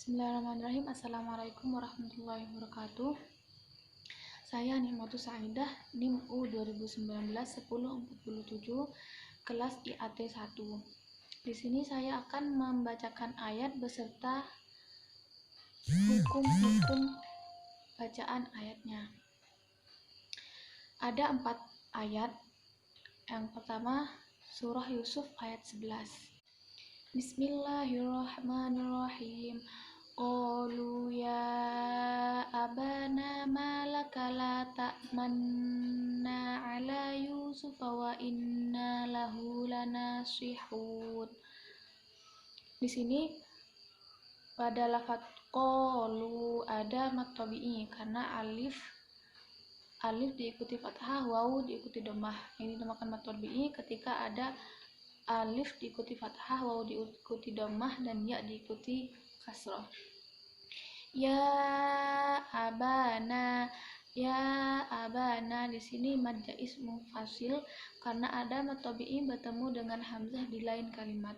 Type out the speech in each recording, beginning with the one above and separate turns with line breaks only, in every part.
Bismillahirrahmanirrahim. Assalamualaikum warahmatullahi wabarakatuh. Saya Nikmatus Saidah, NIM U 2019-1047, kelas IAT 1. Di sini saya akan membacakan ayat beserta hukum-hukum bacaan ayatnya. Ada 4 ayat. Yang pertama, surah Yusuf ayat 11. Bismillahirrahmanirrahim. Qalu ya abana malaka la ta'manna ala Yusuf wa inna lahu lanasihun. Di sini pada lafaz qalu ada mad tabi'i karena alif diikuti fathah, wawu diikuti dhammah. Yang dinamakan mad tabi'i ketika ada alif diikuti fathah, wawu diikuti dhammah, dan ya diikuti kasrah. Ya abana di sini mad jaiz munfasil karena ada mad tabi'i bertemu dengan hamzah di lain kalimat.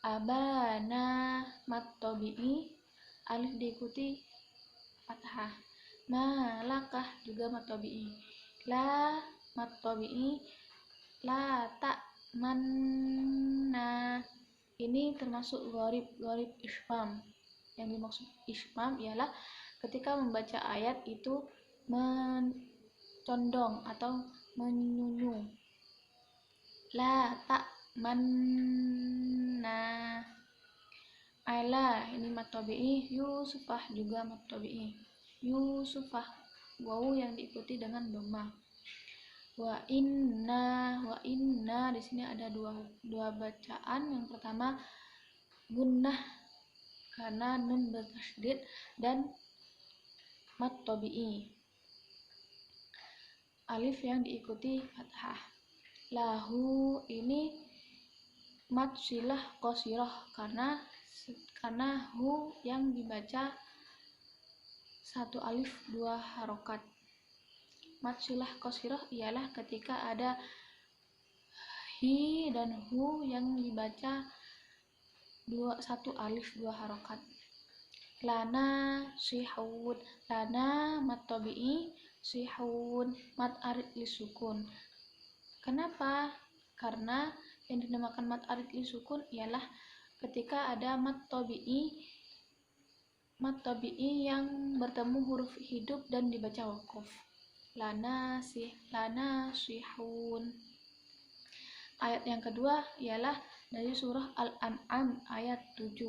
Abana mad tabi'i, alif diikuti fathah. Malakah juga mad tabi'i. La mad tabi'i, la ta manna. Ini termasuk gharib isfam. Yang dimaksud isfam ialah ketika membaca ayat itu mencondong atau menyunyu. La ta manna ala, ini mad tabi'i. Yusufah juga mad tabi'i. Yusufah, wawu yang diikuti dengan dhammah. Wa inna di sini ada dua bacaan. Yang pertama gunnah karena nun bertasydid dan mad tabi'i, alif yang diikuti fathah. Lahu ini mad silah qasirah karena hu yang dibaca satu alif dua harokat. Mad silah qasirah ialah ketika ada hi dan hu yang dibaca satu alif dua harokat. Lana sihun, lana mad tabi'i, sihun mad arid lisukun. Kenapa? Karena yang dinamakan mad arid lisukun ialah ketika ada mad tabi'i yang bertemu huruf hidup dan dibaca waqaf. Lana sihun. Ayat yang kedua ialah dari surah Al-An'am ayat 7.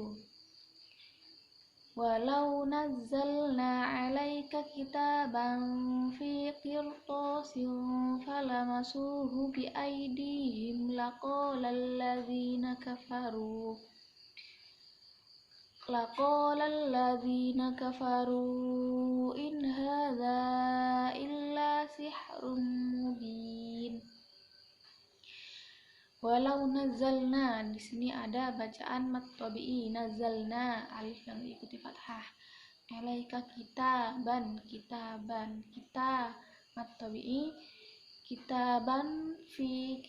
Walau nazzalna 'alaika kitaban fi qirtasin falamasuhu bi aydihim laqala allazina kafaru in hadza illa sihrun mubin. Walau nazzalna, di sini ada bacaan mad tabi'i, nazzalna, alif yang diikuti fathah. Alaika kitaban, kita mad tabi'i. Kitaban fi,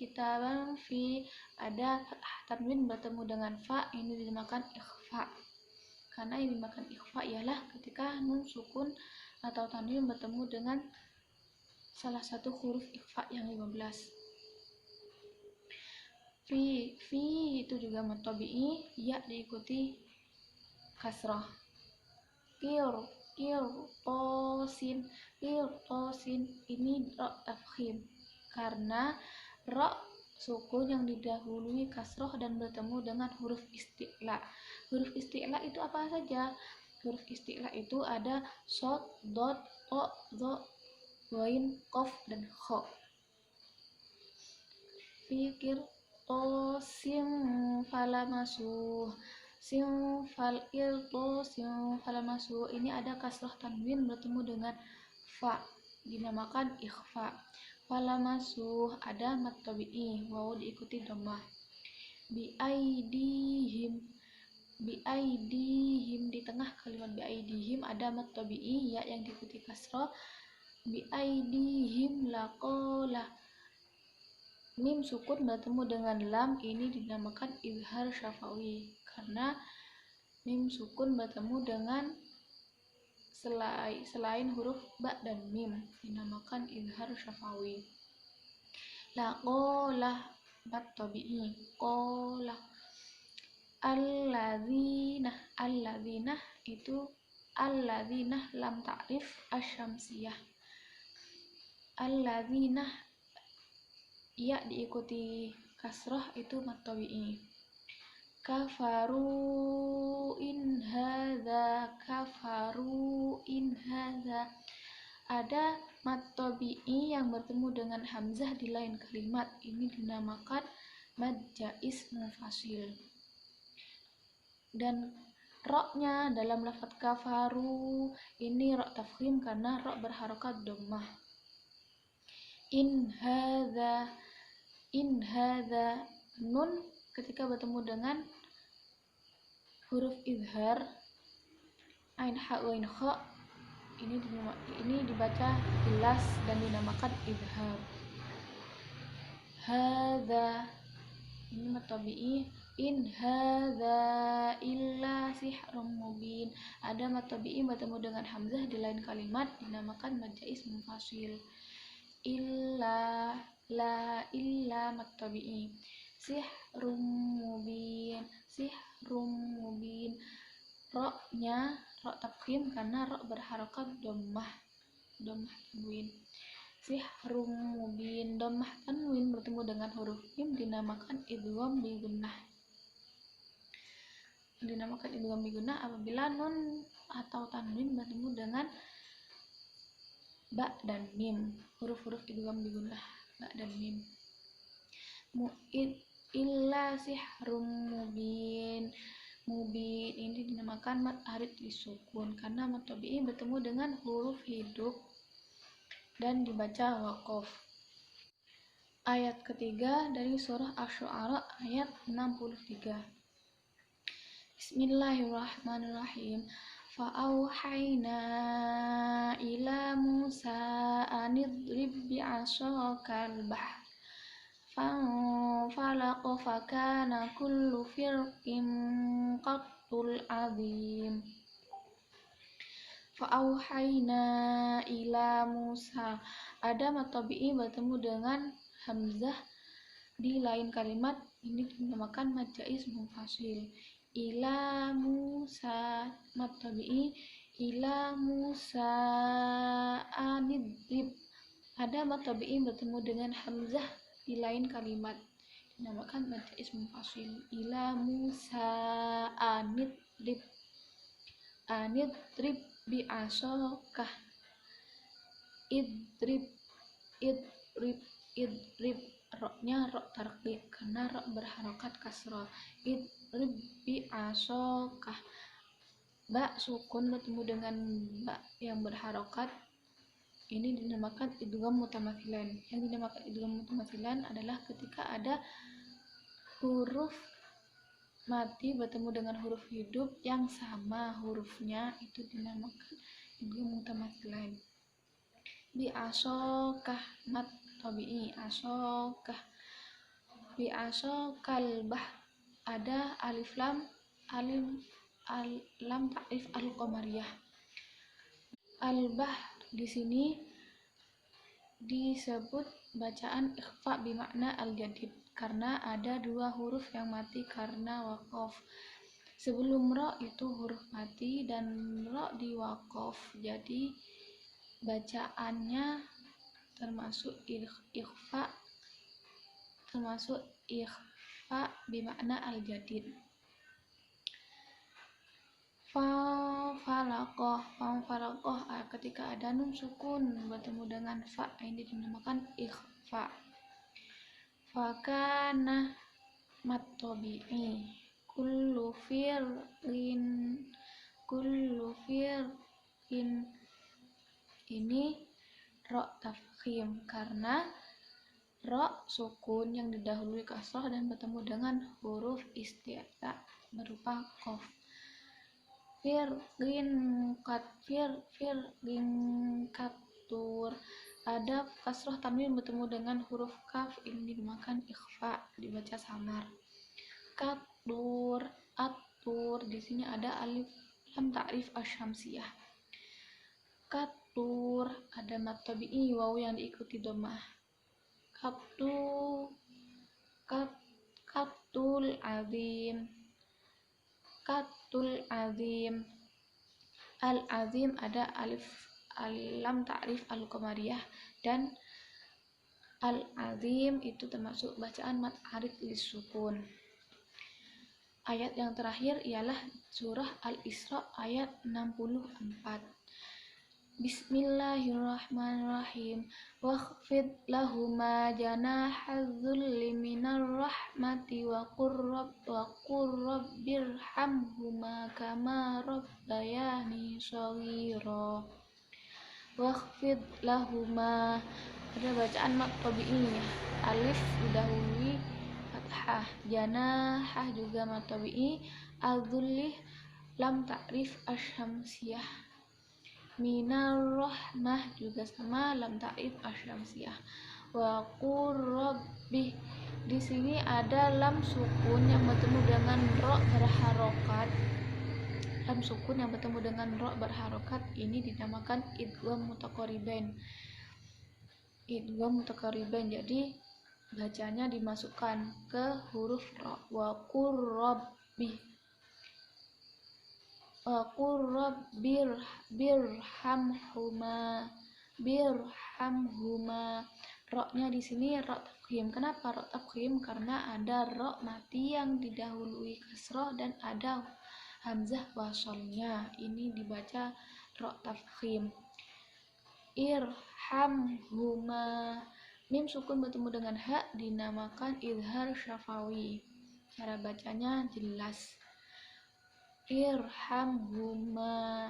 ada fathah tanwin bertemu dengan fa, ini dinamakan ikhfa. Karena yang dinamakan ikhfa ialah ketika nun sukun atau tanwin bertemu dengan salah satu huruf ikhfa yang 15. Fi itu juga mad tabi'i, ya diikuti kasrah. Qirtasin ini ra tafkhim karena ra sukun yang didahului kasrah dan bertemu dengan huruf isti'la. Huruf isti'la itu apa saja? Huruf isti'la itu ada shad, dod, to, dho, ghain, qaf, dan kha. Fikir falamasuh, falamasuh ini ada kasrah tanwin bertemu dengan fa, dinamakan ikhfa. Falamasuh ada mad tabi'i, wawu diikuti dhammah. Bi aidihim, di tengah kalimat bi aidihim ada mad tabi'i, ya yang diikuti kasrah. Bi aidihim laqala, mim sukun bertemu dengan lam, ini dinamakan izhar syafawi karena mim sukun bertemu dengan selain huruf ba dan mim dinamakan izhar syafawi. Laqolah mat tabi'i qolah. Alladzina itu alladzina lam ta'rif asyamsiyah. Alladzina ya diikuti kasroh itu mat tabi'i. Kafaru in hadza. Ada mat tabi'i yang bertemu dengan hamzah di lain kalimat. Ini dinamakan mad jaiz munfasil. Dan roknya dalam lafaz kafaru ini rok tafkhim karena rok berharokat dhammah. In hadza nun ketika bertemu dengan huruf izhar ain ha ghain kha ini dibaca jelas dan dinamakan izhar. Hadza ini mat tabi'i. In hadza illa sihrun mubin. Ada mat tabi'i bertemu dengan hamzah di lain kalimat dinamakan mad jaiz munfasil. Illa mat tabi'i. Sihrun mubin. Roknya rok tafkhim karena rok berharokat dhammah tanwin. Sihrun mubin. Dhammah tanwin bertemu dengan huruf mim dinamakan idgham bi gunnah. Apabila nun atau tanwin bertemu dengan ba dan mim, huruf-huruf idgham bi gunnah ba dan mim. Illa sihrun mubin ini dinamakan mad arid disukun karena mad tabi'i bertemu dengan huruf hidup dan dibaca waqaf. Ayat ketiga dari surah Asy-Syu'ara ayat 63. Bismillahirrahmanirrahim. Fa'auhayna ila Musa anidrib bi'asakal bahr fanfalaqa fakana kullu firqin qattul azim. Fa'auhayna ila Musa. Ada mat tabi'i bertemu dengan hamzah di lain kalimat, ini dinamakan mad jaiz munfasil. Ila Musa mat tabi'i. Ila Musa anidrib. Ada mat tabi'i bertemu dengan hamzah di lain kalimat dinamakan mad jaiz munfasil. Ila Musa anidrib bi asokah. Idrib roknya rok tarqiq karena rok berharokat kasrah. Idrib bi asokah. Ba sukun bertemu dengan ba yang berharokat, ini dinamakan idgham mutamathilan. Yang dinamakan idgham mutamathilan adalah ketika ada huruf mati bertemu dengan huruf hidup yang sama hurufnya, itu dinamakan idgham mutamathilan. Bi asokah mat tabi'i. Asokah bi asokal bah. Ada lam ta'rif al-qamariyah. Al-bah di sini disebut bacaan ikhfa bimakna al-jadid karena ada dua huruf yang mati karena waqaf. Sebelum ro itu huruf mati dan ro di waqaf, jadi bacaannya termasuk ikhfa bimakna al-jadid. Fanfalaqah ketika ada nun sukun bertemu dengan fa, ini dinamakan ikhfa. Fakana mat tabi'i. Kullu firqin ini rok tafkhim karena rok sukun yang didahului kasrah dan bertemu dengan huruf isti'la berupa qaf. Firqin katur. Ada kasrah tanwin bertemu dengan huruf kaf, ini dinamakan ikhfa, dibaca samar. Katur Katur, di sini ada alif lam ta'rif asyamsiyah. Katur, ada mad tabi'i waw yang diikuti dhammah. Katu, katul azim, katul azim. Al azim ada alif lam ta'rif al qamariyah, dan al azim itu termasuk bacaan mad arid lisukun. Ayat yang terakhir ialah surah Al-Isra ayat 64. Bismillahirrahmanirrahim. Wakhfid lahuma janahadzulli minar rahmati wa qur rabbirhamhuma kama rabbayani shaghira. Wakhfid lahuma, ada bacaan mat tabi'i, alif didahului fathah, janahah juga mat tabi'i, adzulli lam ta'rif asyamsiyah, minar rahmah juga sama lam ta'rif asyamsiyah. Wa qur rabbi, di sini ada lam sukun yang bertemu dengan ro berharokat. Lam sukun yang bertemu dengan ro berharokat ini dinamakan idgham mutaqaribain. Idgham mutaqaribain, jadi bacanya dimasukkan ke huruf ro. Wa qur rabbi, wa qur rabbirhamhuma, birhamhuma. Ro-nya di sini ro tafkhim. Kenapa ro tafkhim? Karena ada ro mati yang didahului kasroh dan ada hamzah wasolnya. Ini dibaca ro tafkhim. Irhamhuma, mim sukun bertemu dengan ha dinamakan izhar syafawi. Cara bacanya jelas. Irhamhuma,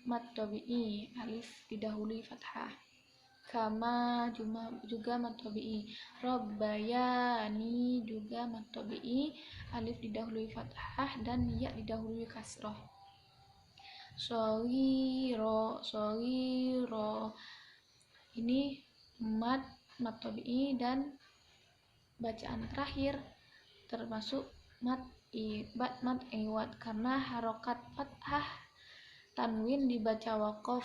mad tabi'i, alif didahului fathah. Kama juga mad tabi'i. Rabbayani juga mad tabi'i, alif didahului fathah dan ya didahului kasroh. Shaghira, ini mad tabi'i, dan bacaan terakhir termasuk mad iwad karena harokat fathah tanwin dibaca waqaf,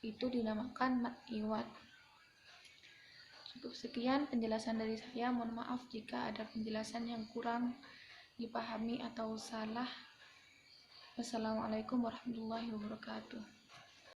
itu dinamakan mad iwad. Cukup sekian penjelasan dari saya. Mohon maaf jika ada penjelasan yang kurang dipahami atau salah. Wassalamualaikum warahmatullahi wabarakatuh.